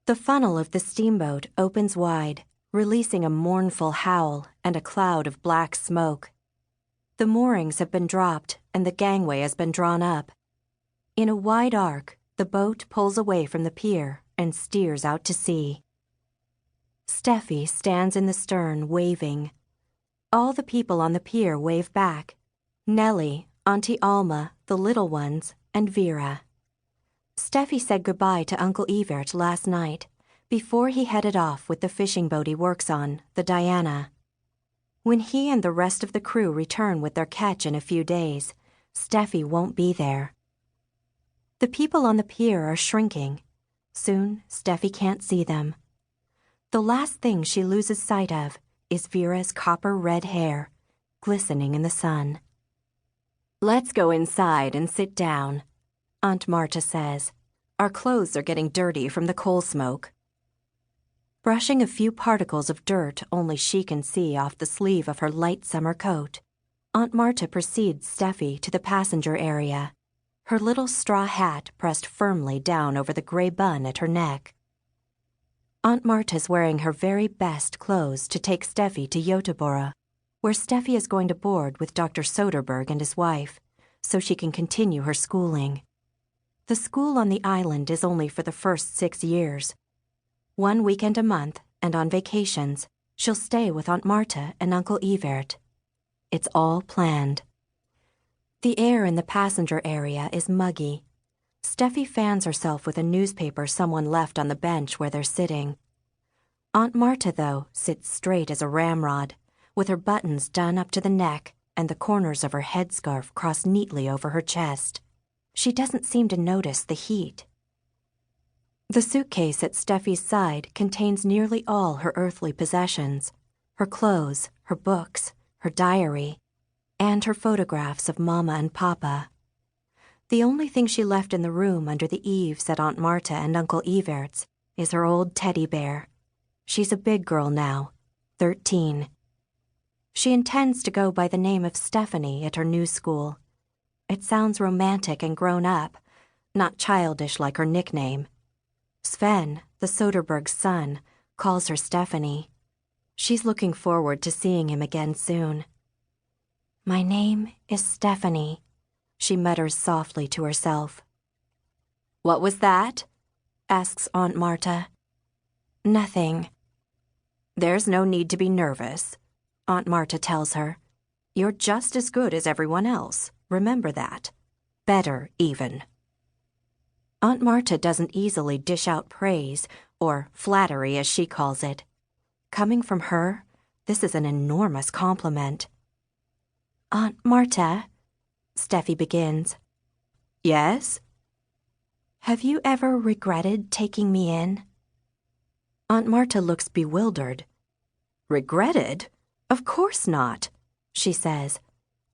The funnel of the steamboat opens wide, releasing a mournful howl and a cloud of black smoke. The moorings have been dropped and the gangway has been drawn up. In a wide arc, the boat pulls away from the pier and steers out to sea. Stephie stands in the stern, waving. All the people on the pier wave back. Nellie, Auntie Alma, the little ones, and Vera. Stephie said goodbye to Uncle Evert last night, before he headed off with the fishing boat he works on, the Diana. When he and the rest of the crew return with their catch in a few days, Stephie won't be there. The people on the pier are shrinking. Soon, Stephie can't see them. The last thing she loses sight of is Vera's copper-red hair, glistening in the sun. "Let's go inside and sit down," Aunt Marta says. "Our clothes are getting dirty from the coal smoke." Brushing a few particles of dirt only she can see off the sleeve of her light summer coat, Aunt Marta precedes Stephie to the passenger area, her little straw hat pressed firmly down over the gray bun at her neck. Aunt Marta's wearing her very best clothes to take Stephie to Goteberg, where Stephie is going to board with Dr. Soderberg and his wife, so she can continue her schooling. The school on the island is only for the first 6 years. 1 weekend a month, and on vacations, she'll stay with Aunt Marta and Uncle Evert. It's all planned. The air in the passenger area is muggy. Stephie fans herself with a newspaper someone left on the bench where they're sitting. Aunt Marta, though, sits straight as a ramrod, with her buttons done up to the neck and the corners of her headscarf crossed neatly over her chest. She doesn't seem to notice the heat. The suitcase at Stephie's side contains nearly all her earthly possessions, her clothes, her books, her diary, and her photographs of Mama and Papa. The only thing she left in the room under the eaves at Aunt Marta and Uncle Evert's is her old teddy bear. She's a big girl now, 13. She intends to go by the name of Stephanie at her new school. It sounds romantic and grown up, not childish like her nickname. Sven, the Soderberg's son, calls her Stephanie. She's looking forward to seeing him again soon. "My name is Stephanie," she mutters softly to herself. "What was that?" asks Aunt Marta. "Nothing." "There's no need to be nervous," Aunt Marta tells her. "You're just as good as everyone else. Remember that. Better, even." Aunt Marta doesn't easily dish out praise, or flattery as she calls it. Coming from her, this is an enormous compliment. "Aunt Marta," Stephie begins. "Yes?" "Have you ever regretted taking me in?" Aunt Marta looks bewildered. "Regretted? Of course not," she says.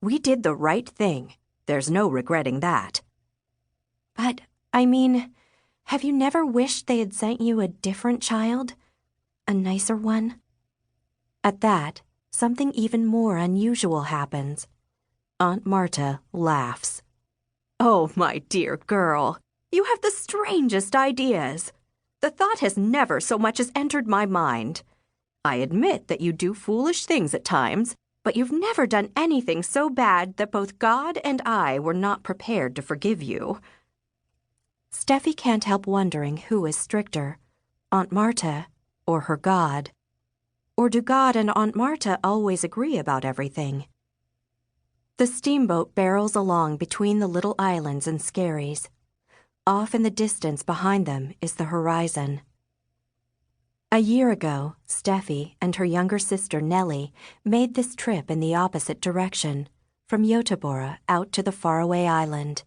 "We did the right thing. There's no regretting that." "But, I mean, have you never wished they had sent you a different child? A nicer one?" At that, something even more unusual happens. Aunt Marta laughs. "Oh, my dear girl, you have the strangest ideas. The thought has never so much as entered my mind. I admit that you do foolish things at times, but you've never done anything so bad that both God and I were not prepared to forgive you." Stephie can't help wondering who is stricter, Aunt Marta or her God. Or do God and Aunt Marta always agree about everything? The steamboat barrels along between the little islands and skerries. Off in the distance behind them is the horizon. A year ago, Stephie and her younger sister Nellie made this trip in the opposite direction, from Goteborg out to the faraway island.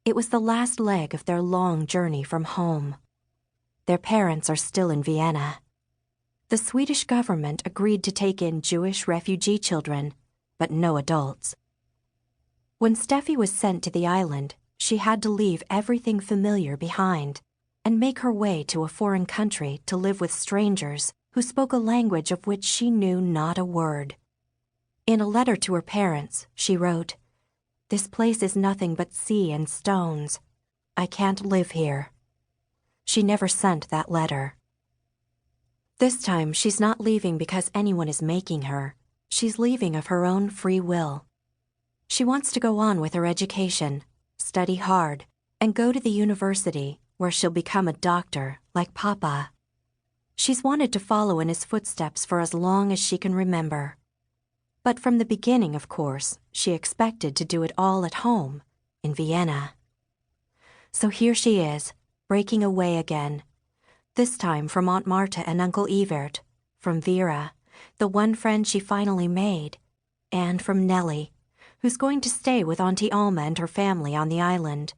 It was the last leg of their long journey from home. Their parents are still in Vienna. The Swedish government agreed to take in Jewish refugee children, but no adults. When Stephie was sent to the island, she had to leave everything familiar behind and make her way to a foreign country to live with strangers who spoke a language of which she knew not a word. In a letter to her parents, she wrote, "This place is nothing but sea and stones. I can't live here." She never sent that letter. This time, she's not leaving because anyone is making her. She's leaving of her own free will. She wants to go on with her education, study hard, and go to the university where she'll become a doctor like Papa. She's wanted to follow in his footsteps for as long as she can remember. But from the beginning, of course, she expected to do it all at home, in Vienna. So here she is, breaking away again, this time from Aunt Marta and Uncle Evert, from Vera, the one friend she finally made, and from Nellie, who's going to stay with Auntie Alma and her family on the island.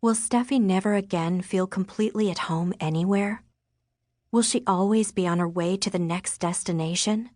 Will Stephie never again feel completely at home anywhere? Will she always be on her way to the next destination?